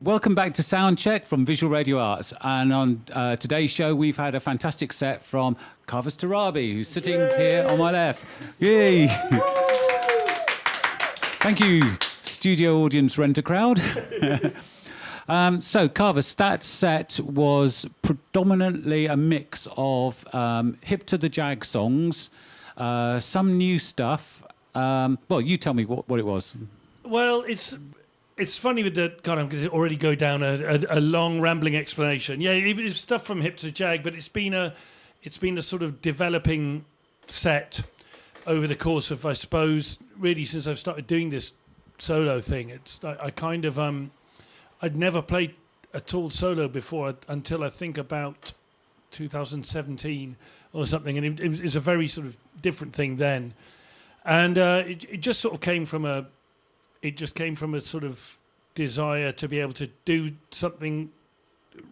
welcome back to Soundcheck from Visual Radio Arts. And on today's show, we've had a fantastic set from Kavus Torabi, who's sitting here on my left. Yay! Thank you, studio audience renter crowd. So, Kavus, that set was predominantly a mix of hip to the jag songs, some new stuff. Well, you tell me what it was. Well, it's funny with the kind of, I'm going to already go down a long rambling explanation. Yeah, it's stuff from hip to jag, but it's been a sort of developing set over the course of, I suppose, really since I've started doing this solo thing. I kind of I'd never played at all solo before until I think about 2017 or something, and it was a very sort of different thing then, and it just sort of came from a sort of desire to be able to do something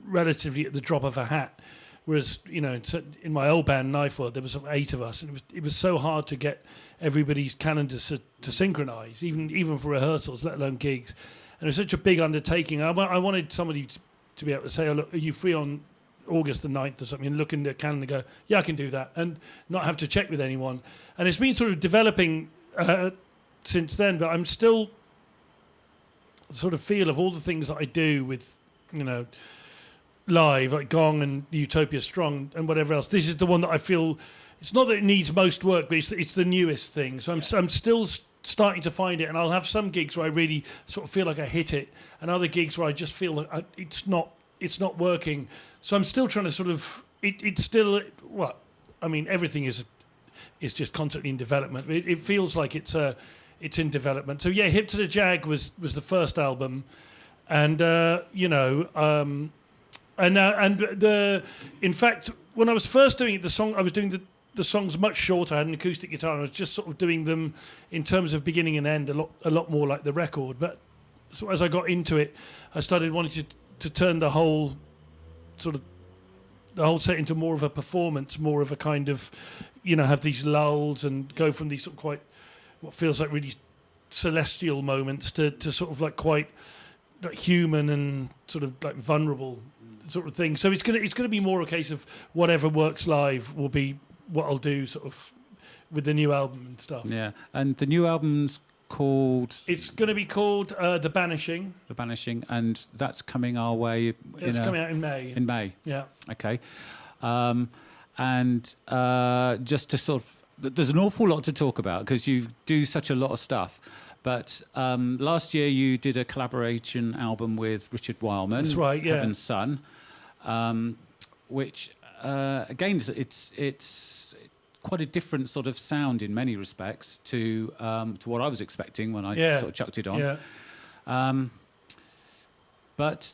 relatively at the drop of a hat. Whereas, you know, in my old band Knifeworld, there was sort of 8 of us, and it was so hard to get everybody's calendars to synchronise, even for rehearsals, let alone gigs. And it was such a big undertaking. I wanted somebody to be able to say, "Oh, look, are you free on August the 9th or something?" And look in the calendar and go, "Yeah, I can do that," and not have to check with anyone. And it's been sort of developing since then, but I'm still sort of feel of all the things that I do with, you know, live, like Gong and Utopia Strong and whatever else. This is the one that I feel, it's not that it needs most work, but it's the newest thing. So I'm still starting to find it, and I'll have some gigs where I really sort of feel like I hit it, and other gigs where I just feel like it's not working. So I'm still trying to sort of, it's still, well, I mean, everything is just constantly in development. It feels like it's in development. So yeah, Hip to the Jag was the first album, and you know, in fact, when I was first doing it, I was doing the songs much shorter. I had an acoustic guitar, and I was just sort of doing them in terms of beginning and end, a lot more like the record. But so as I got into it, I started wanting to turn the whole set into more of a performance, more of a kind of, you know, have these lulls and go from these sort of quite, what feels like really celestial moments to sort of like quite like human and sort of like vulnerable sort of thing. So it's gonna be more a case of whatever works live will be what I'll do sort of with the new album and stuff. Yeah, and the new album's called... It's going to be called The Banishing. The Banishing, and that's coming our way... It's coming out in May. In May? Yeah. Okay. And just to sort of... There's an awful lot to talk about because you do such a lot of stuff. But last year you did a collaboration album with Richard Wildman. That's right, yeah. Heaven's Son, which, again, it's quite a different sort of sound in many respects to what I was expecting when I sort of chucked it on. Yeah. But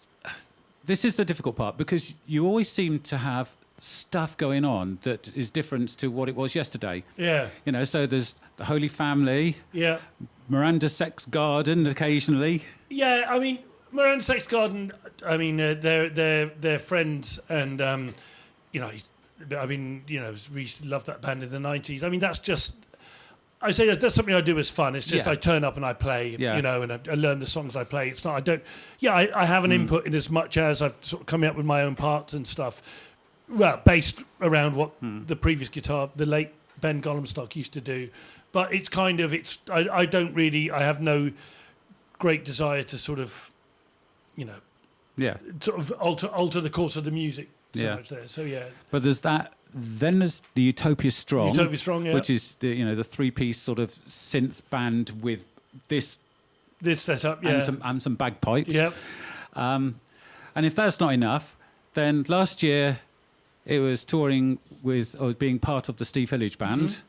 this is the difficult part because you always seem to have stuff going on that is different to what it was yesterday. Yeah. You know, so there's the Holy Family. Yeah. Miranda Sex Garden occasionally. Yeah, I mean, Miranda Sex Garden, I mean, they're friends, and you know, I mean, you know, we used to love that band in the 90s. I mean, that's just, I say that's something I do as fun. It's just I turn up and I play, you know, and I learn the songs I play. It's not, I have an input in as much as I've sort of coming up with my own parts and stuff, well, based around what the previous guitar, the late Ben Gollumstock used to do. But it's kind of, I don't really, I have no great desire to sort of, you know, sort of alter the course of the music so much there. So yeah. But there's that. Then there's the Utopia Strong. Utopia Strong, yeah. Which is the 3-piece sort of synth band with this setup, yeah, and some bagpipes. Yeah. And if that's not enough, then last year it was touring with, or being part of the Steve Hillage band. Mm-hmm.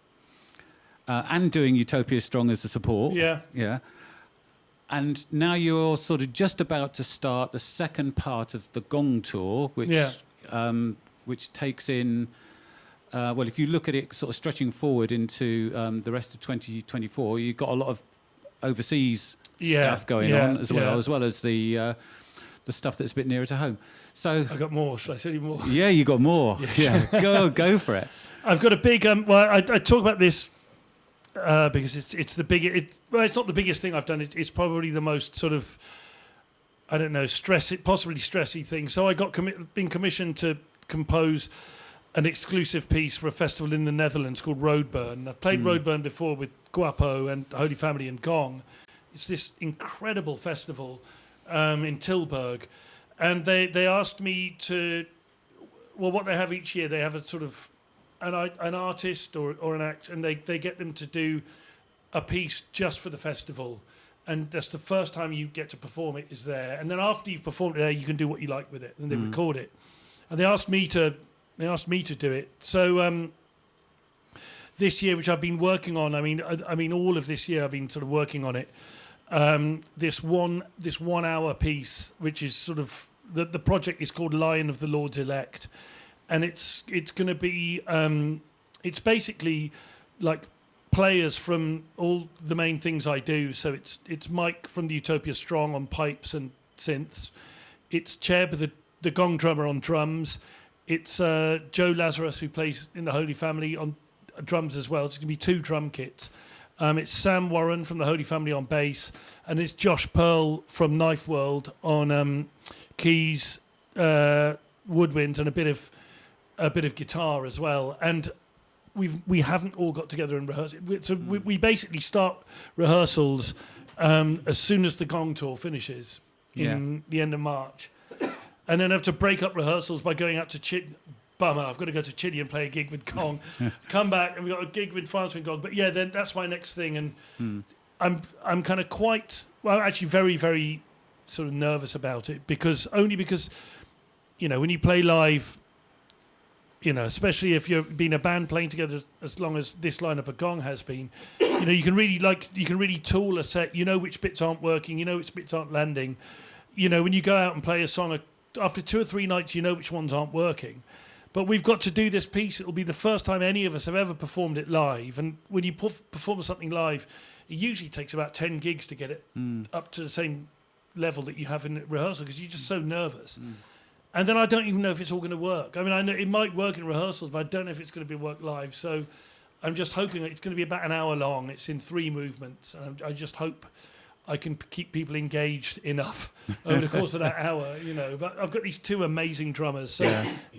And doing Utopia Strong as a support. Yeah. Yeah. And now you're sort of just about to start the second part of the Gong tour, which takes in, well, if you look at it sort of stretching forward into the rest of 2024, you've got a lot of overseas stuff going on as well as the stuff that's a bit nearer to home. So I got more. Should I tell you more? Yeah, you got more. Yes. Yeah, go for it. I've got a big. Well, I talk about this because it's the biggest. Well, it's not the biggest thing I've done. It's probably the most sort of I don't know, possibly stressy things. So I got been commissioned to compose an exclusive piece for a festival in the Netherlands called Roadburn. I've played Roadburn before with Guapo and Holy Family and Gong. It's this incredible festival in Tilburg. And they asked me to, well, what they have each year, they have a sort of an artist or an act, and they get them to do a piece just for the festival. And that's the first time you get to perform it is there. And then after you've performed it there, you can do what you like with it. And they record it. And they asked me to do it. So this year, which I've been working on, I mean, all of this year I've been sort of working on it. This 1 hour piece, which is sort of the project is called Lion of the Lord's Elect, and it's going to be it's basically like players from all the main things I do. So it's Mike from the Utopia Strong on pipes and synths. It's Cheb, the Gong drummer, on drums. It's Joe Lazarus, who plays in the Holy Family, on drums as well. It's going to be 2 drum kits. It's Sam Warren from the Holy Family on bass, and it's Josh Pearl from Knifeworld on keys, woodwind, and a bit of guitar as well. And we haven't all got together and rehearsed. So we basically start rehearsals as soon as the Gong tour finishes in the end of March, and then have to break up rehearsals by going out to Bummer, I've got to go to Chile and play a gig with Gong. Come back and we've got a gig with France with Gong. But yeah, then that's my next thing, and I'm kind of actually very, very sort of nervous about it because you know, when you play live, you know, especially if you've been a band playing together as long as this lineup of Gong has been, you know, you can really tool a set. You know which bits aren't working. You know which bits aren't landing. You know, when you go out and play a song after 2 or 3 nights, you know which ones aren't working. But we've got to do this piece. It'll be the first time any of us have ever performed it live. And when you perform something live, it usually takes about 10 gigs to get it up to the same level that you have in rehearsal because you're just so nervous. And then I don't even know if it's all going to work. I mean, I know it might work in rehearsals, but I don't know if it's going to be work live. So I'm just hoping it's going to be about an hour long. It's in 3 movements. And I just hope I can keep people engaged enough over the course of that hour, you know. But I've got these 2 amazing drummers. So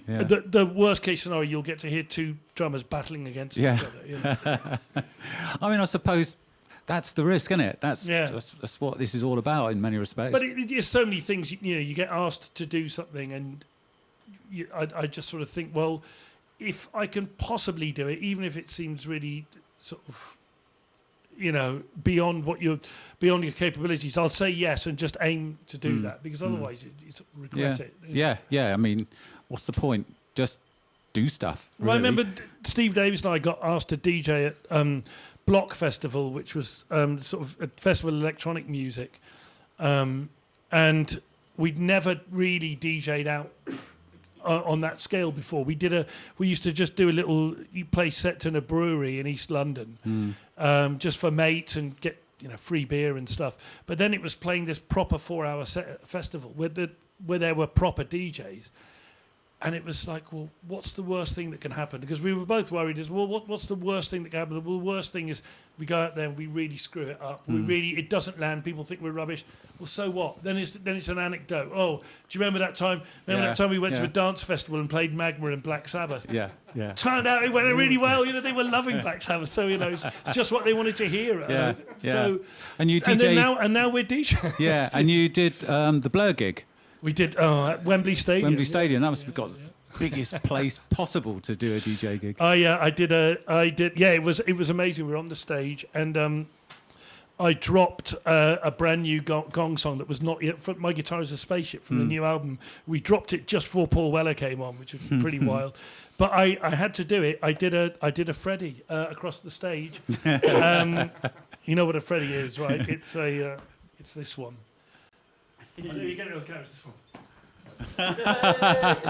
the worst case scenario, you'll get to hear 2 drummers battling against each other. You know? I mean, I suppose that's the risk, isn't it? That's what this is all about in many respects. But there's so many things, you know, you get asked to do something and I just sort of think, well, if I can possibly do it, even if it seems really sort of, you know, beyond your capabilities, I'll say yes and just aim to do that because otherwise you sort of regret it. Yeah. I mean, what's the point? Just do stuff. Really. Well, I remember Steve Davis and I got asked to DJ at Block Festival, which was sort of a festival of electronic music, and we'd never really DJ'd out on that scale before. We used to just do a little play set in a brewery in East London, just for mates and get, you know, free beer and stuff. But then it was playing this proper 4-hour festival where there were proper DJs. And it was like, well, what's the worst thing that can happen? Because we were both worried what's the worst thing that can happen? Well, the worst thing is we go out there and we really screw it up. It doesn't land. People think we're rubbish. Well, so what? Then it's an anecdote. Oh, do you remember that time? That time we went to a dance festival and played Magma and Black Sabbath? Yeah. Turned out it went really well. You know, they were loving Black Sabbath. So, you know, it's just what they wanted to hear. So, and you DJ, and now we're DJing. Yeah, and you did the Blur gig. We did at Wembley Stadium. That must have got the biggest place possible to do a DJ gig. I did. Yeah, it was amazing. We were on the stage, and I dropped a brand new Gong song that was not yet. My Guitar Is a Spaceship from the new album. We dropped it just before Paul Weller came on, which was pretty wild. But I had to do it. I did a Freddie across the stage. You know what a Freddie is, right? It's this one. You get it on camera, this one.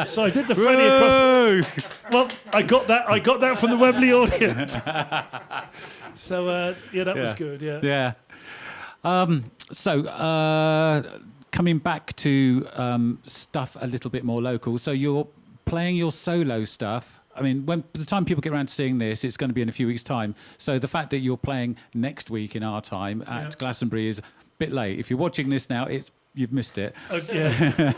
So I did the Freddie across. Well, I got that from the Wembley audience. So that was good. Yeah. Coming back to stuff a little bit more local. So you're playing your solo stuff. I mean, by the time people get around to seeing this, it's going to be in a few weeks' time. So the fact that you're playing next week in our time at Glastonbury is a bit late. If you're watching this now, it's you've missed it. Yeah.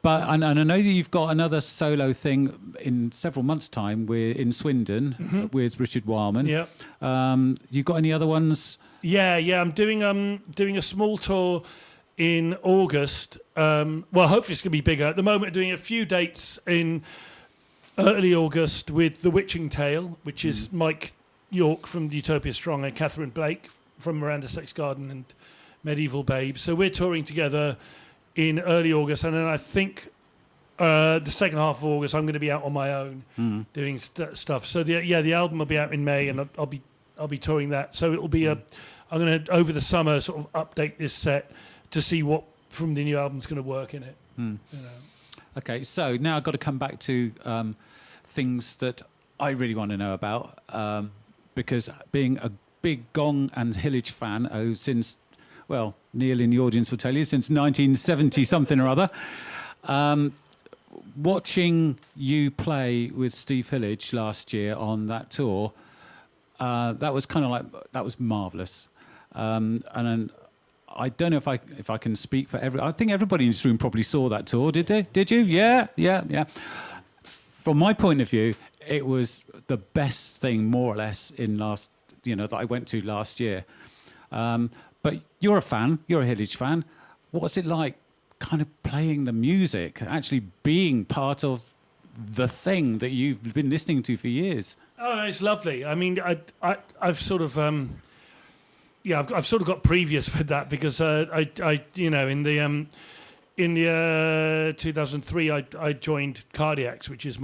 But and I know that you've got another solo thing in several months' time. We're in Swindon with Richard Wildman. Yeah. You got any other ones? Yeah. I'm doing a small tour in August. Well, hopefully it's going to be bigger. At the moment, doing a few dates in early August with The Witching Tale, which is Mike York from Utopia Strong and Catherine Blake from Miranda Sex Garden and Medieval Babe. So we're touring together in early August, and then I think the second half of August I'm going to be out on my own doing stuff. So the album will be out in May, and I'll be touring that. So it'll be I'm going to over the summer sort of update this set to see what from the new album's going to work in it. You know. Okay, so now I've got to come back to things that I really want to know about, because being a big Gong and Hillage fan since, well, Neil in the audience will tell you, since 1970 something or other. Watching you play with Steve Hillage last year on that tour, that was kind of like, that was marvellous. And then I don't know if I can speak for I think everybody in this room probably saw that tour, did they? Did you? Yeah. From my point of view, it was the best thing, more or less, that I went to last year. But you're a fan, you're a Hillage fan. What's it like kind of playing the music, actually being part of the thing that you've been listening to for years? Oh, it's lovely. I mean, I've sort of, I've sort of got previous with that because in the 2003 I joined Cardiacs, which is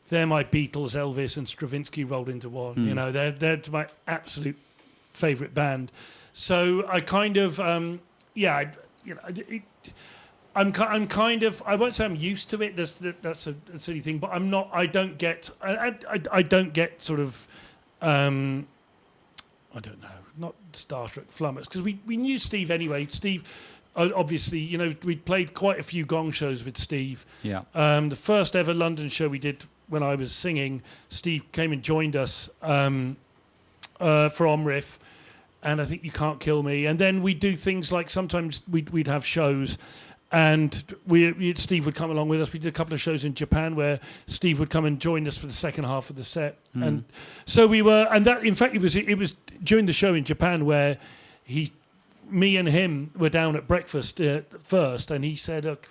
they're my Beatles, Elvis, and Stravinsky rolled into one. You know, they're my absolute favorite band. So I kind of I'm kind of, I won't say I'm used to it. That's a silly thing, but I'm not. I don't get sort of I don't know, not starstruck, flummoxed, because we knew Steve anyway. Steve, obviously, we played quite a few Gong shows with Steve. Yeah. The first ever London show we did when I was singing, Steve came and joined us for Omriff, and I think You Can't Kill Me. And then we'd do things like sometimes we'd have shows, and Steve would come along with us. We did a couple of shows in Japan where Steve would come and join us for the second half of the set. And so we were, and that, in fact, it was during the show in Japan where me and him were down at breakfast first, and he said, "Look,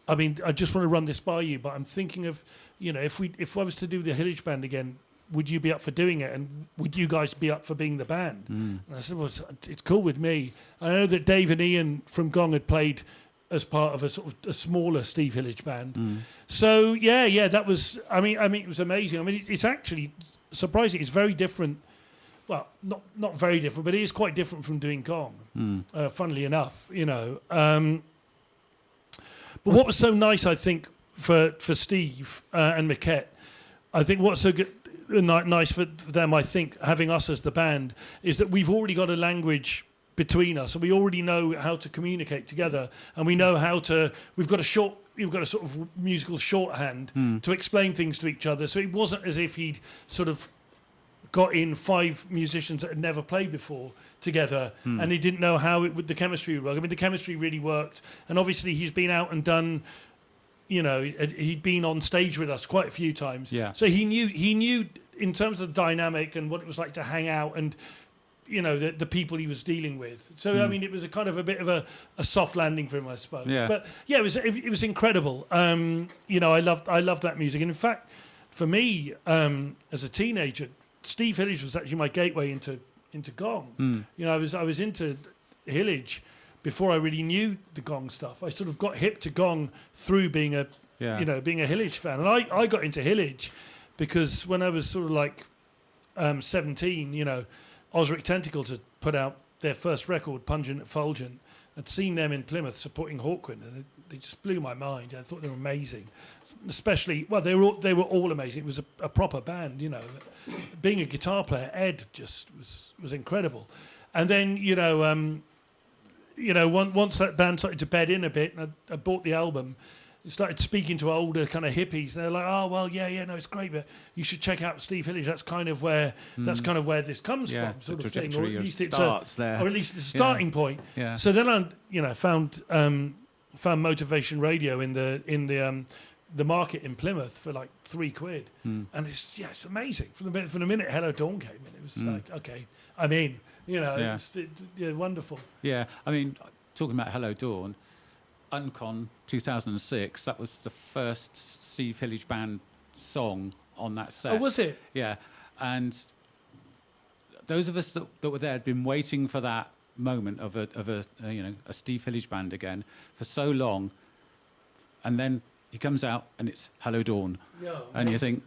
I mean, I just want to run this by you, but I'm thinking of, if I was to do the Hillage band again, would you be up for doing it? And would you guys be up for being the band?" And I said, "Well, it's cool with me." I know that Dave and Ian from Gong had played as part of a sort of a smaller Steve Hillage band. So yeah, that was. I mean, it was amazing. I mean, it's actually surprising. It's very different. Well, not very different, but it is quite different from doing Gong. Funnily enough, But what was so nice, I think, for Steve and Miquette, I think what's so good, nice for them, I think, having us as the band, is that we've already got a language between us, and we already know how to communicate together, and we know we've got a sort of musical shorthand to explain things to each other. So it wasn't as if he'd sort of got in 5 musicians that had never played before together, and he didn't know how the chemistry would work. I mean, the chemistry really worked, and obviously he's been out and done. He'd been on stage with us quite a few times. Yeah. So he knew in terms of the dynamic and what it was like to hang out and, the people he was dealing with. So, I mean, it was a kind of a bit of a soft landing for him, I suppose. Yeah. But yeah, it was incredible. I loved that music. And in fact, for me, as a teenager, Steve Hillage was actually my gateway into Gong. I was into Hillage before I really knew the Gong stuff. I sort of got hip to Gong through being a Hillage fan. And I got into Hillage because when I was sort of like 17, Osric Tentacles had put out their first record, Pungent Effulgent. I'd seen them in Plymouth supporting Hawkwind, and they just blew my mind. I thought they were amazing. Especially, well, they were all amazing. It was a proper band, Being a guitar player, Ed just was incredible. And then, once that band started to bed in a bit, and I bought the album, started speaking to older kind of hippies. They're like, oh well, no, it's great, but you should check out Steve Hillage. That's kind of where this comes from, sort of thing, or at least it's a starting point. Yeah. So then I found Motivation Radio in the market in Plymouth for like £3, and it's amazing. From the minute Hello Dawn came in, it was like, okay, I'm in. It's wonderful. Yeah, I mean, talking about Hello Dawn. Uncon 2006, that was the first Steve Hillage band song on that set. Oh, was it? Yeah. And those of us that were there had been waiting for that moment of a Steve Hillage band again for so long. And then he comes out and it's Hello Dawn. Yeah, and you think,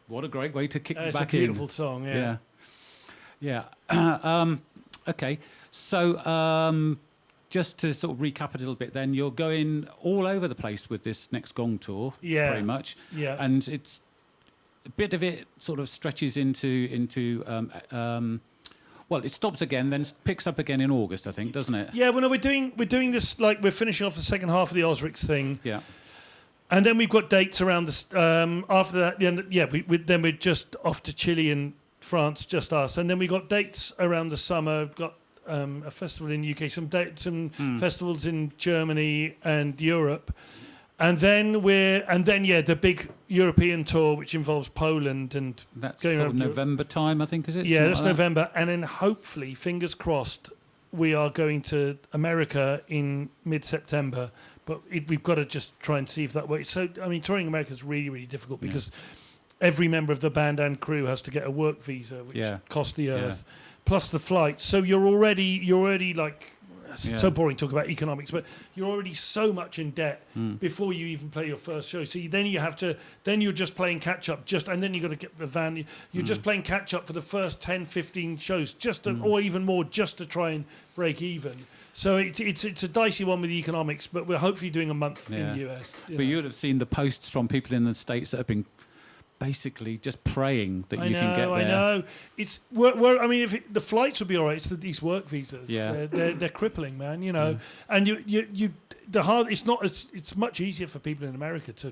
what a great way to kick back in. It's a beautiful song, yeah. Yeah. Okay. So... just to sort of recap a little bit, then you're going all over the place with this next Gong tour, pretty much. Yeah. And it's a bit of it sort of stretches into well, it stops again, then picks up again in August, I think, doesn't it? Yeah. Well, no, we're doing this, like, we're finishing off the second half of the Osric's thing. Yeah. And then we've got dates around the after that. Then we're just off to Chile and France, just us, and then we got dates around the summer. Got a festival in the UK, some festivals in Germany and Europe, and then the big European tour, which involves Poland and that's sort of November time, I think, is it? Yeah, that's November, and then hopefully, fingers crossed, we are going to America in mid-September. But we've got to just try and see if that works. So, I mean, touring America is really, really difficult because every member of the band and crew has to get a work visa, which costs the earth. Plus the flight, so you're already like, so boring to talk about economics, but you're already so much in debt before you even play your first show. So then you're just playing catch up, and then you got to get the van. You're just playing catch up for the first 10, 15 shows, or even more, just to try and break even. So it's a dicey one with the economics, but we're hopefully doing a month in the US. You would have seen the posts from people in the States that have been basically just praying that you can get there. I know. It's I mean, if the flights would be all right, it's these work visas. Yeah, they're crippling, man. And it's much easier for people in America to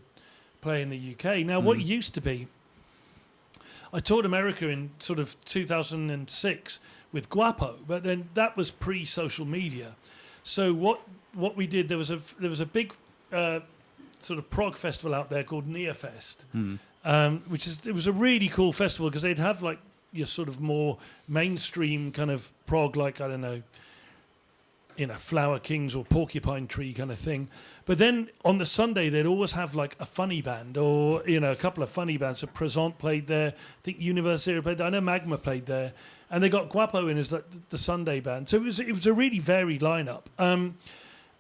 play in the UK now. What used to be, I toured America in sort of 2006 with Guapo, but then that was pre-social media. So what we did, there was a big sort of prog festival out there called Nearfest. It was a really cool festival because they'd have like your sort of more mainstream kind of prog, like, I don't know, Flower Kings or Porcupine Tree kind of thing. But then on the Sunday, they'd always have like a funny band or, a couple of funny bands. So Present played there, I think University played there, I know Magma played there. And they got Guapo in as the Sunday band. So it was a really varied lineup.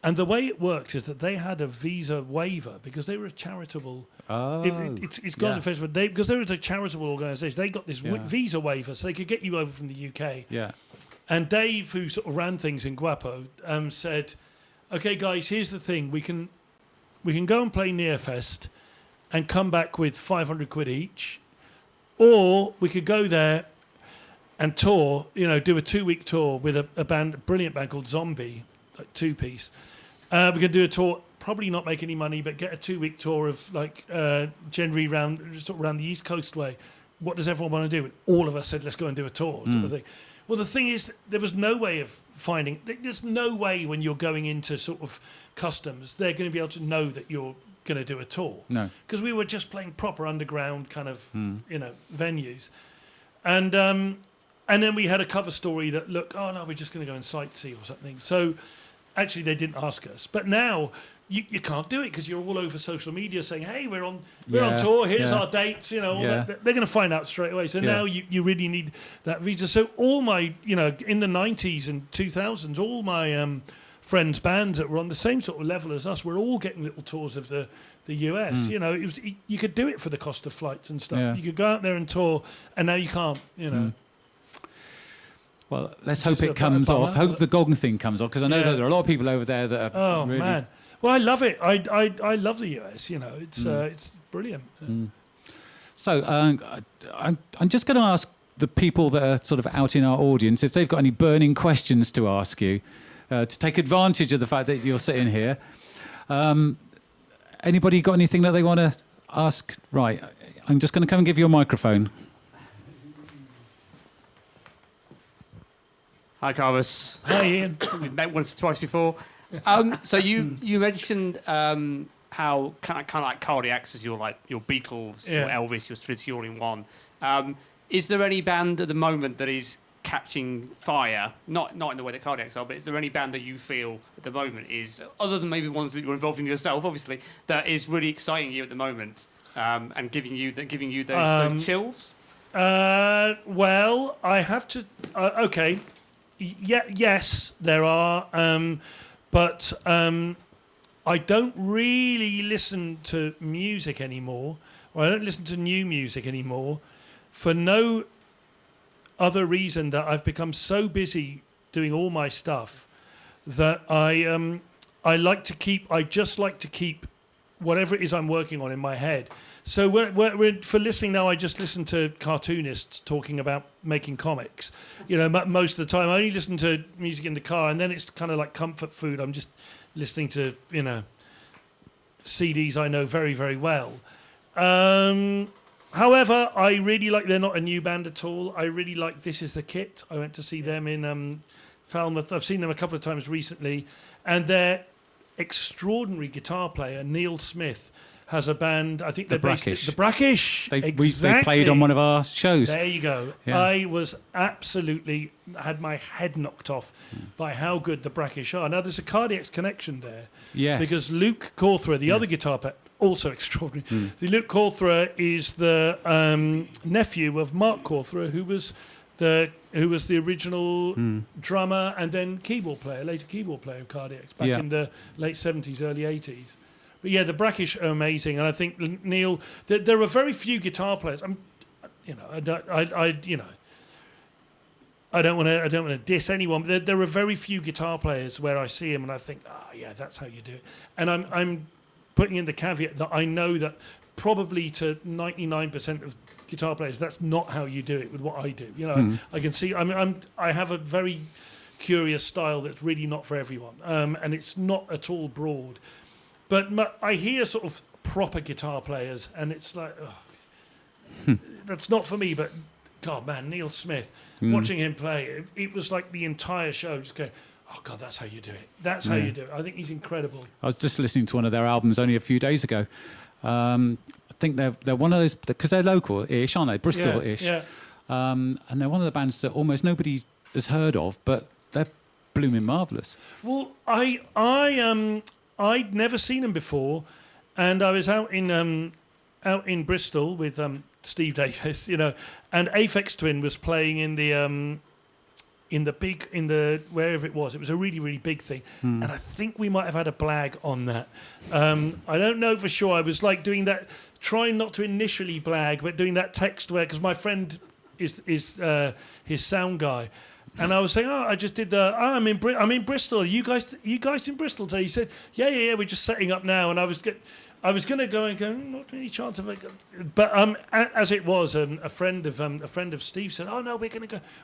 And the way it works is that they had a visa waiver because they were a charitable. It's gone to festival. Because there was a charitable organisation. They got this visa waiver, so they could get you over from the UK. Yeah. And Dave, who sort of ran things in Guapo, said, "Okay, guys, here's the thing. We can go and play Nearfest, and come back with £500 each, or we could go there and tour. Do a 2-week tour with a brilliant band called Zombie, like 2-piece." We can do a tour, probably not make any money, but get a 2-week tour of like generally around the East Coast way. What does everyone want to do? And all of us said, let's go and do a tour, sort of thing. Well, the thing is, there was no way of finding. There's no way when you're going into sort of customs, they're going to be able to know that you're going to do a tour. No, because we were just playing proper underground kind of venues, and then we had a cover story that look, oh no, we're just going to go and sightsee or something. So. Actually, they didn't ask us. But now you can't do it because you're all over social media saying, hey, we're on tour, here's our dates, they're going to find out straight away. So now you really need that visa. So all my, in the 90s and 2000s, all my friends' bands that were on the same sort of level as us were all getting little tours of the US. You could do it for the cost of flights and stuff. Yeah. You could go out there and tour, and now you can't, Well, let's hope it comes off. Hope the Gong thing comes off, because I know that there are a lot of people over there that are really... man. Well, I love it. I love the US, it's brilliant. So I'm just going to ask the people that are sort of out in our audience if they've got any burning questions to ask you, to take advantage of the fact that you're sitting here. Anybody got anything that they want to ask? Right, I'm just going to come and give you a microphone. Hi, Kavus. Hi, Ian. We've met once or twice before. So you mentioned how kind of like Cardiacs is your Beatles, your Elvis, your Stravinsky all in one. Is there any band at the moment that is catching fire? Not in the way that Cardiacs are, but is there any band that you feel at the moment is, other than maybe ones that you're involved in yourself, obviously, that is really exciting you at the moment and giving you those chills? Well, I have to. Okay. Yes, there are, but I don't really listen to music anymore, or I don't listen to new music anymore, for no other reason that I've become so busy doing all my stuff that I just like to keep whatever it is I'm working on in my head. So we're for listening now, I just listen to cartoonists talking about making comics. Most of the time I only listen to music in the car, and then it's kind of like comfort food. I'm just listening to, CDs I know very, very well. However, I really like, they're not a new band at all. I really like This Is the Kit. I went to see them in Falmouth. I've seen them a couple of times recently, and their extraordinary guitar player, Neil Smith, has a band. I think they're Brackish. The Brackish. They played on one of our shows. There you go. Yeah. I was absolutely had my head knocked off by how good the Brackish are. Now there's a Cardiacs connection there. Yes. Because Luke Cawthra, the other guitar player, also extraordinary. Luke Cawthra is the nephew of Mark Cawthra, who was the original drummer and then later keyboard player of Cardiacs back in the late 70s, early 80s. But yeah, the Brackish are amazing, and I think Neil. There are very few guitar players. I don't want to diss anyone. But there are very few guitar players where I see them and I think, that's how you do it. And I'm putting in the caveat that I know that probably to 99% of guitar players, that's not how you do it with what I do. I can see. I have a very curious style that's really not for everyone, and it's not at all broad. But I hear sort of proper guitar players, and it's like, that's not for me. But God, man, Neil Smith, watching him play, it was like the entire show just going, oh God, that's how you do it. That's how you do it. I think he's incredible. I was just listening to one of their albums only a few days ago. I think they're one of those, because they're local-ish, aren't they? Bristol-ish. Yeah. And they're one of the bands that almost nobody has heard of, but they're blooming marvellous. Well, I'd never seen them before, and I was out in Bristol with Steve Davis, and Aphex Twin was playing in the wherever it was. It was a really, really big thing, and I think we might have had a blag on that. I don't know for sure. I was like doing that, trying not to initially blag, but doing that text where, because my friend is his sound guy. And I was saying, I just did I'm in Bristol. Are you guys in Bristol today? He said, yeah, we're just setting up now. And I was going to go and go, not any chance of it. But as it was, a friend of Steve said, oh no, we're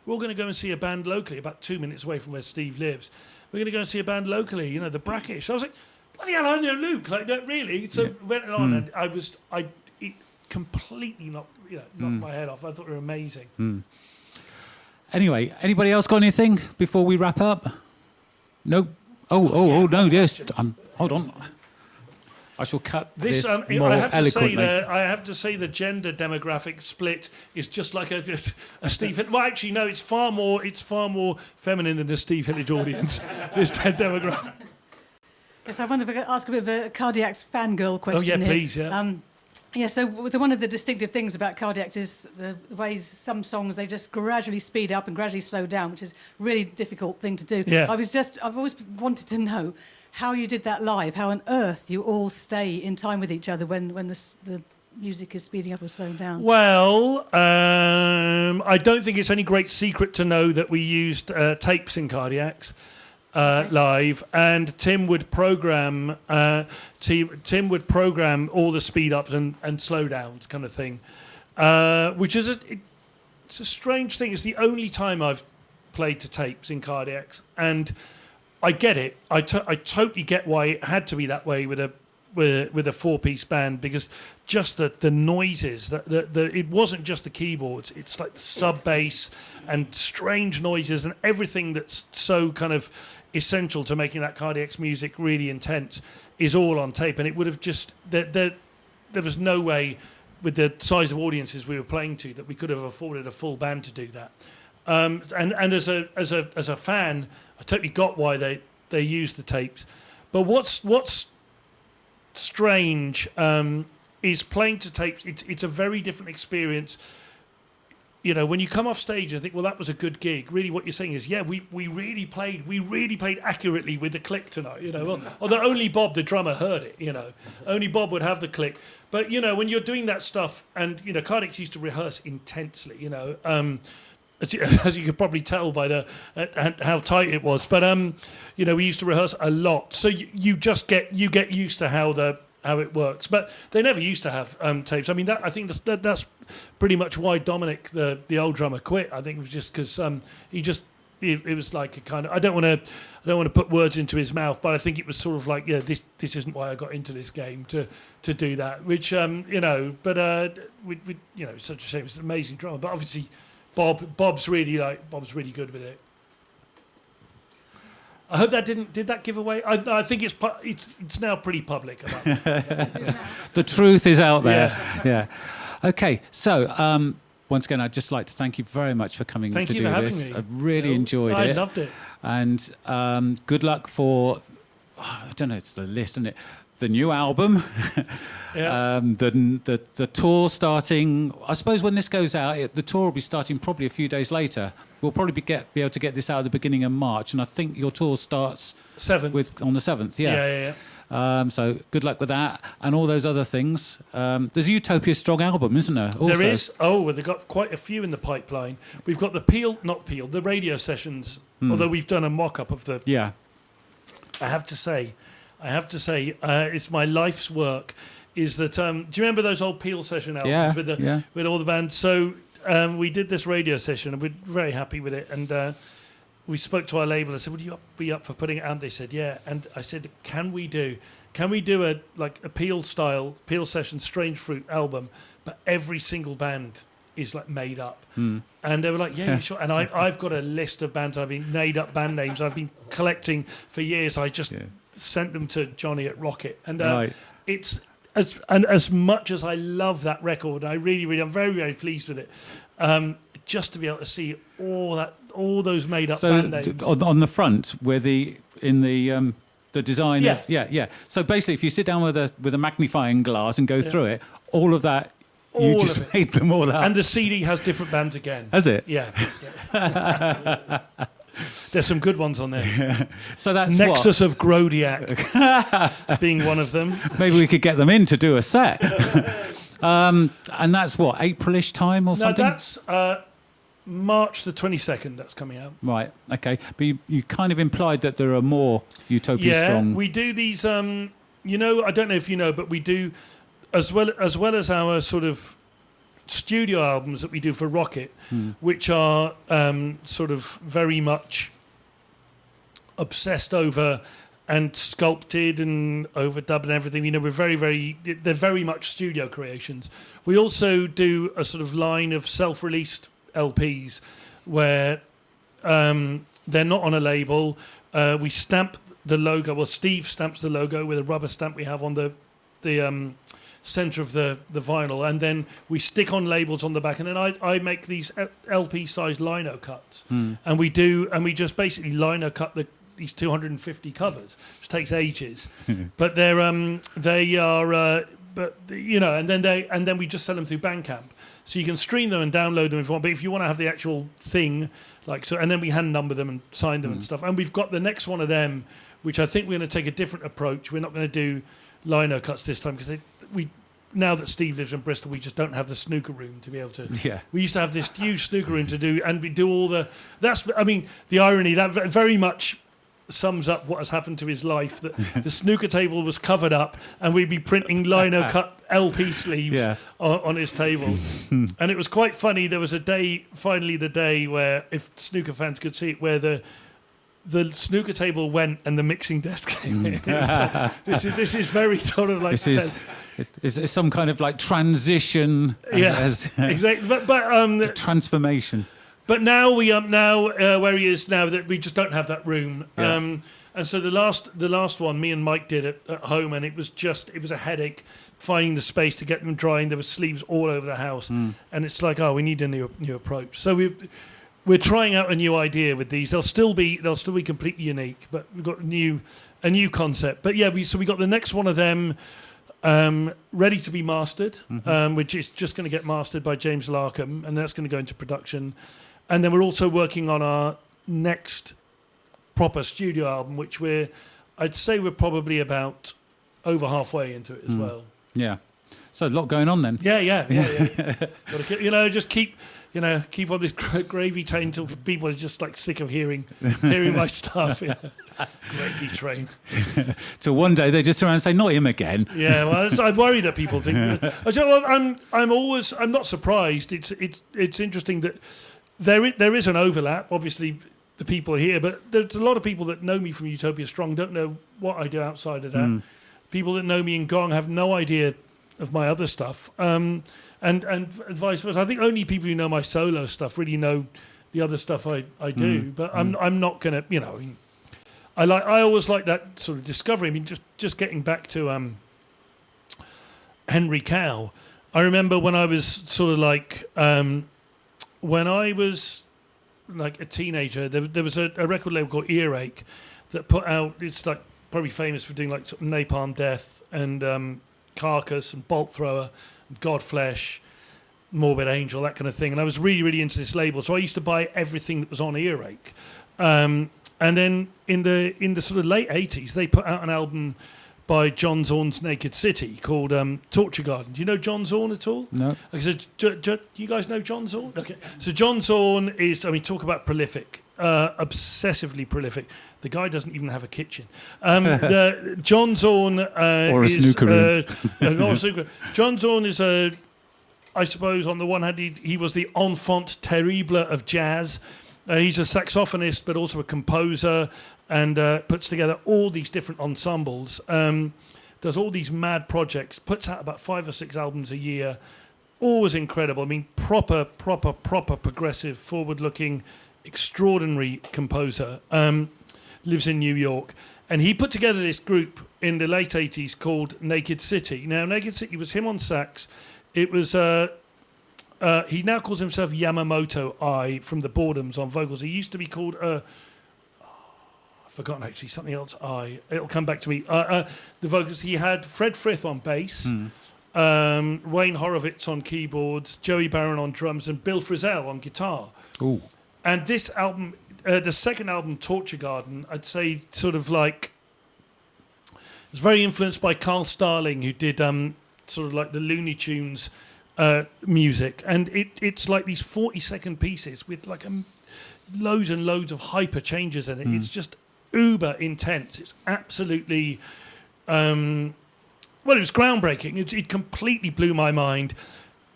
all going to go and see a band locally, about 2 minutes away from where Steve lives. We're going to go and see a band locally, the Brackish. So I was like, bloody hell, I know Luke, like that really. So went on, and it completely knocked my head off. I thought they were amazing. Anyway, anybody else got anything before we wrap up? No? Oh, no, yes. Hold on. I shall cut this more eloquently. I have to say the gender demographic split is just like a Steve Hillage. Well, actually, no, it's far more feminine than the Steve Hillage audience, this demographic. Yes, I wonder if I could ask a bit of a Cardiacs fangirl question. Oh, yeah, here. please, yeah. So one of the distinctive things about Cardiacs is the ways some songs, they just gradually speed up and gradually slow down, which is a really difficult thing to do. Yeah. I've always wanted to know how you did that live, how on earth you all stay in time with each other when the music is speeding up or slowing down. Well, I don't think it's any great secret to know that we used tapes in Cardiacs. Live, and Tim would program all the speed ups and slow downs kind of thing, which is it's a strange thing. It's the only time I've played to tapes in Cardiacs, and I get it. I totally get why it had to be that way with a with a 4-piece band, because just the noises, it wasn't just the keyboards, it's like the sub bass and strange noises and everything that's so kind of essential to making that Cardiac's music really intense is all on tape. And it would have just there was no way with the size of audiences we were playing to that we could have afforded a full band to do that. And as a fan, I totally got why they used the tapes. But what's strange is playing to tapes. It's a very different experience. You know, when you come off stage and think, well, that was a good gig. Really, what you're saying is, yeah, we really played accurately with the click tonight. You know, although only Bob, the drummer, heard it. You know, only Bob would have the click. But you know, when you're doing that stuff, and you know, Cardiac's used to rehearse intensely. You know. As you could probably tell by how tight it was, but you know, we used to rehearse a lot, so you get used to how it works. But they never used to have tapes. I mean, I think that's pretty much why Dominic, the old drummer, quit. I think it was just because it was like a kind of, I don't want to put words into his mouth, but I think it was sort of like, yeah, this isn't why I got into this game to do that. Which you know, but we you know, such a shame. It's an amazing drummer, but obviously. Bob's really good with it. I hope that did that give away. I think it's now pretty public. The truth is out there. Yeah. Okay. So once again, I'd just like to thank you very much for coming to do this. Thank you for having me. I really enjoyed it. I loved it. And good luck for I don't know. It's the list, isn't it? The new album, the tour starting. I suppose when this goes out, the tour will be starting probably a few days later. We'll probably be able to get this out at the beginning of March, and I think your tour starts on the 7th. Yeah. So good luck with that and all those other things. There's a Utopia Strong album, isn't there? Also. There is. Oh, well, they've got quite a few in the pipeline. We've got the radio sessions. Although we've done a mock-up of the. Yeah. I have to say, it's my life's work. Is that do you remember those old Peel session albums with all the bands? So we did this radio session and we're very happy with it. And we spoke to our label. I said, "Would you be up for putting it out?" They said, "Yeah." And I said, "Can we do a Peel session Strange Fruit album, but every single band is like made up?" And they were like, yeah, sure. And I've got a list of bands made up band names I've been collecting for years. I just sent them to Johnny at Rocket, and it's as much as I love that record, I'm very, very pleased with it. Just to be able to see all those made up band names on the front, where the design. So basically, if you sit down with a magnifying glass and go through it, all of that. You just made them all up. And the CD has different bands again. Has it? Yeah. There's some good ones on there. Yeah. So that's Nexus of Grodiak being one of them. Maybe we could get them in to do a set. And that's what, April-ish time or something? No, that's March the 22nd. That's coming out. Right. Okay. But you kind of implied that there are more Utopia Strong. Yeah, we do these. I don't know if you know, but we do. As well as our sort of studio albums that we do for Rocket, which are sort of very much obsessed over and sculpted and overdubbed and everything. You know, they're very much studio creations. We also do a sort of line of self-released LPs where they're not on a label. We stamp the logo. Well, Steve stamps the logo with a rubber stamp we have on the center of the vinyl, and then we stick on labels on the back, and then I make these LP sized lino cuts, and we just basically lino cut these 250 covers, which takes ages, but they are and then we just sell them through Bandcamp, so you can stream them and download them if you want. But if you want to have the actual thing, and then we hand number them and sign them and stuff, and we've got the next one of them, which I think we're going to take a different approach. We're not going to do lino cuts this time because now that Steve lives in Bristol, we just don't have the snooker room to be able to. Yeah. We used to have this huge snooker room to do, and we do all the. The irony that very much sums up what has happened to his life. That the snooker table was covered up, and we'd be printing lino cut LP sleeves on his table, and it was quite funny. There was finally the day where, if snooker fans could see it, where the snooker table went and the mixing desk came in. This is very sort of like it's some kind of like transition. Exactly. But transformation. But now where he is now, that we just don't have that room. Yeah. And so the last one, me and Mike did it at home, and it was a headache finding the space to get them drying. There were sleeves all over the house, and it's like, we need a new approach. So we're trying out a new idea with these. They'll still be completely unique, but we've got a new concept. But yeah, we got the next one of them ready to be mastered, which is just going to get mastered by James Larkham, and that's going to go into production. And then we're also working on our next proper studio album, which I'd say we're probably about over halfway into it as well. Yeah. So a lot going on then. Yeah. Gotta keep, just keep on this gravy train until people are just like sick of hearing my stuff. Yeah. Gravy train. Till one day they just turn around and say, "Not him again." Yeah, well, I worry that people think. I'm not surprised. It's interesting that there is an overlap. Obviously, the people here, but there's a lot of people that know me from Utopia Strong don't know what I do outside of that. People that know me in Gong have no idea of my other stuff, and vice versa. I think only people who know my solo stuff really know the other stuff I do. But I'm not gonna, I always like that sort of discovery. I mean, just getting back to Henry Cow. I remember when I was sort of like when I was like a teenager, there was a record label called Earache that put out. It's like probably famous for doing like sort of Napalm Death and Carcass and Bolt Thrower and Godflesh, Morbid Angel, that kind of thing. And I was really, really into this label, so I used to buy everything that was on Earache. And then in the sort of late 80s, they put out an album by John Zorn's Naked City called Torture Garden. Do you know John Zorn at all? No. Okay, so do you guys know John Zorn? Okay. So John Zorn is, talk about prolific, obsessively prolific. The guy doesn't even have a kitchen. John Zorn or a snooker room. John Zorn is I suppose on the one hand, he was the enfant terrible of jazz. He's a saxophonist, but also a composer, and puts together all these different ensembles. Does all these mad projects. Puts out about 5 or 6 albums a year. Always incredible. I mean, proper progressive, forward-looking, extraordinary composer. Lives in New York, and he put together this group in the late 80s called Naked City. Now, Naked City was him on sax. It was he now calls himself Yamamoto I from the Boredoms on vocals. He used to be called I've forgotten actually something else. It'll come back to me. The vocals. He had Fred Frith on bass, Wayne Horowitz on keyboards, Joey Barron on drums, and Bill Frisell on guitar. Ooh. And this album. The second album, Torture Garden, I'd say sort of like it was very influenced by Carl Starling, who did sort of like the Looney Tunes music, and it's like these 40-second pieces with like loads and loads of hyper changes in it. It's just uber intense. It's absolutely it was groundbreaking. It completely blew my mind.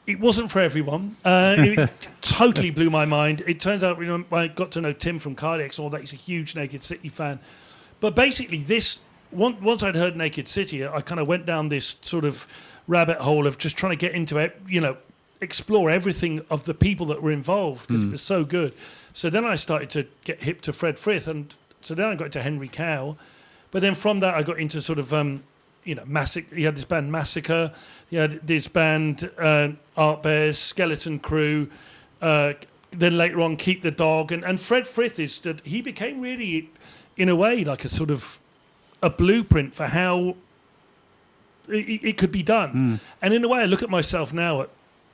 It wasn't for everyone. It totally blew my mind. It turns out, I got to know Tim from Cardiacs and all that. He's a huge Naked City fan. But basically, once I'd heard Naked City, I kind of went down this sort of rabbit hole of just trying to get into it, explore everything of the people that were involved because it was so good. So then I started to get hip to Fred Frith, and so then I got into Henry Cow. But then from that, I got into sort of Massacre. He had this band Massacre. He had this band Art Bears, Skeleton Crew. Then later on, Keep the Dog. And Fred Frith he became really, in a way, like a sort of a blueprint for how it could be done. And in a way, I look at myself now.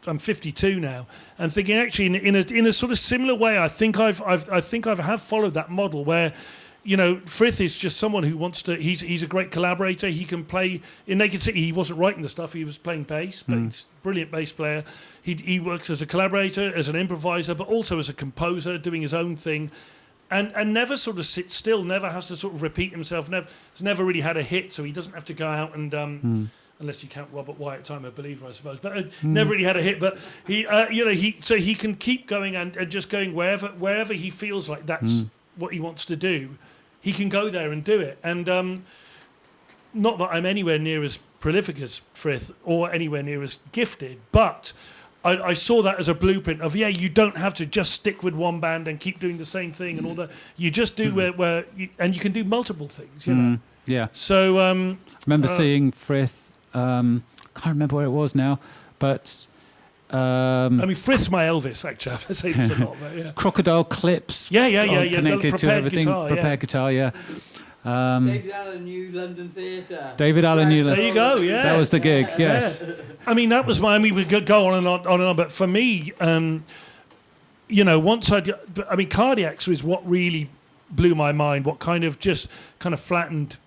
I'm 52 now, and thinking actually in a sort of similar way. I think I have followed that model where. Frith is just someone who wants to. He's a great collaborator. He can play in Naked City. He wasn't writing the stuff. He was playing bass, but he's a brilliant bass player. He works as a collaborator, as an improviser, but also as a composer, doing his own thing, and never sort of sits still. Never has to sort of repeat himself. Has never really had a hit, so he doesn't have to go out and. Unless you count Robert Wyatt, I'm a believer, I suppose. But never really had a hit. But he can keep going and just going wherever he feels like that's what he wants to do, he can go there and do it. And not that I'm anywhere near as prolific as Frith or anywhere near as gifted, but I saw that as a blueprint of, you don't have to just stick with one band and keep doing the same thing and all that. You just do and you can do multiple things, you know. Yeah. So remember seeing Frith. Can't remember where it was now, but I mean, Frith's my Elvis. Actually, I say this a lot. But Crocodile clips. Connected to everything. Prepared guitar. Yeah. David Allen New London Theatre. David Allen New There you go. Yeah, that was the gig. Yes. I mean, that was my. I mean, we could go on and on, but for me, once Cardiacs was what really blew my mind. What kind of flattened.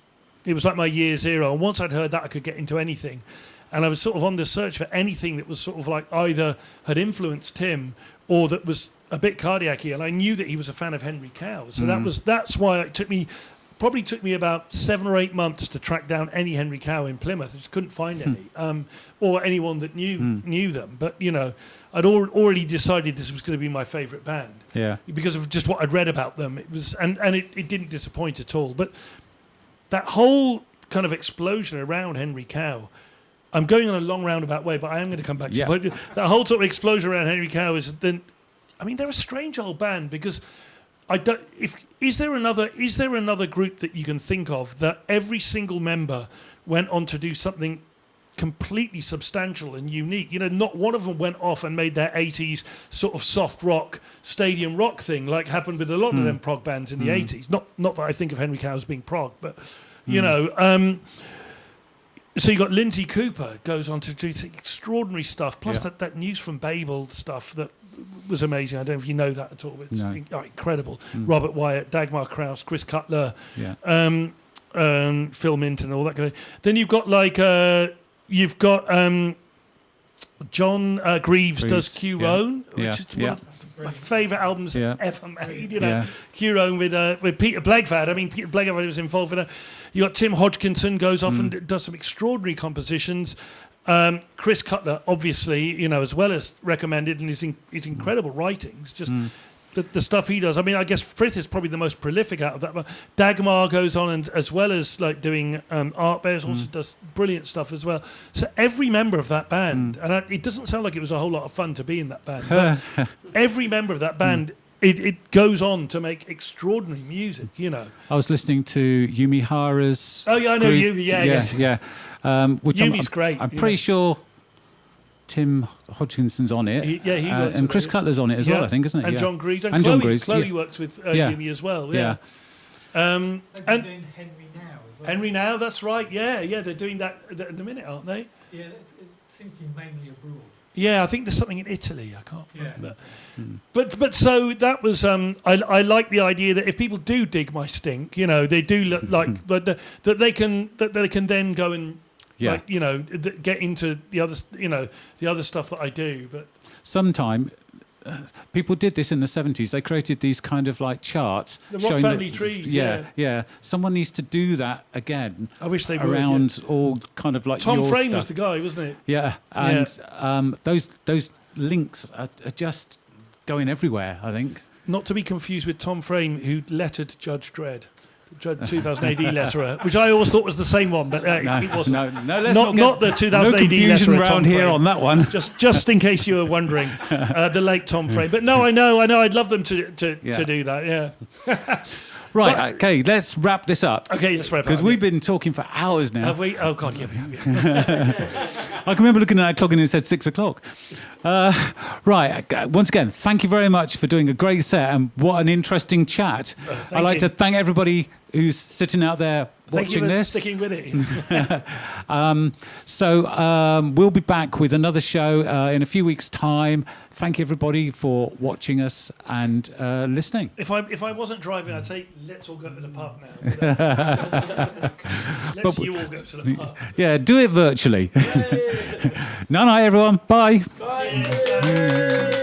It was like my year zero. And once I'd heard that, I could get into anything. And I was sort of on the search for anything that was sort of like either had influenced him or that was a bit cardiac-y. And I knew that he was a fan of Henry Cow. So that's why it took me about 7 or 8 months to track down any Henry Cow in Plymouth. I just couldn't find any, or anyone that knew them. But, I'd already decided this was going to be my favourite band. Yeah. Because of just what I'd read about them. It was, and it didn't disappoint at all. But that whole kind of explosion around Henry Cow, I'm going on a long roundabout way, but I am going to come back to the point. That whole sort of explosion around Henry Cow is then. I mean, they're a strange old band because is there another group that you can think of that every single member went on to do something completely substantial and unique? Not one of them went off and made their 80s sort of soft rock, stadium rock thing like happened with a lot of them prog bands in the 80s. Not that I think of Henry Cow as being prog, but so you got Lindsay Cooper goes on to do extraordinary stuff. Plus that News from Babel stuff that was amazing. I don't know if you know that at all. It's incredible. Robert Wyatt, Dagmar Krause, Chris Cutler, Phil Minton, all that kind of. Then you've got John Greaves does Q Roan, which is one of my favourite albums ever made. Q Roan with Peter Blegvad. I mean, Peter Blegvad was involved in it. You got Tim Hodgkinson goes off and does some extraordinary compositions. Chris Cutler, obviously, as well as recommended, and his incredible writings, just the stuff he does. I mean, I guess Frith is probably the most prolific out of that. But Dagmar goes on, and as well as like doing Art Bears, also does brilliant stuff as well. So every member of that band, and it doesn't sound like it was a whole lot of fun to be in that band, but every member of that band. It goes on to make extraordinary music, I was listening to Yumi Hara's. Oh yeah, I know Yumi. Yeah. Which Yumi's great. I'm pretty sure Tim Hodgkinson's on it. He works and Chris Cutler's on it as well, I think, isn't it? And John Greaves. And John Greaves. Chloe works with Yumi as well. Yeah. And doing Henry Now as well. Henry Now, that's right. Yeah. They're doing that at the minute, aren't they? Yeah, it seems to be mainly abroad. Yeah, I think there's something in Italy. I can't remember. But so that was. I like the idea that if people do dig my stink, they do look like that they can then go and get into the other stuff that I do. But sometime. People did this in the 70s. They created these kind of like charts. The Rock Family trees. Yeah. Someone needs to do that again. I wish they would. Around all kind of like Tom your Frame stuff. was the guy, wasn't it? Yeah, and those links are just going everywhere, I think. Not to be confused with Tom Frame, who lettered Judge Dredd. 2000 AD letterer, which I always thought was the same one, but it wasn't. No, let's not the 2000 no AD confusion letterer. around here on that one. Just in case you were wondering, the late Tom Frame. But no, I know. I'd love them to do that. Yeah. Right. Okay. Let's wrap this up. Okay, let's wrap it up. Because we've been talking for hours now. Have we? Oh God, yeah. I can remember looking at that clock and it said 6 o'clock. Right. Once again, thank you very much for doing a great set and what an interesting chat. I'd like to thank everybody who's sitting out there watching this. Sticking with it. So we'll be back with another show in a few weeks' time. Thank you everybody for watching us and listening. If I wasn't driving, I'd say let's all go to the pub now. You all go to the pub. Yeah, do it virtually. Night, everyone. Bye. Bye.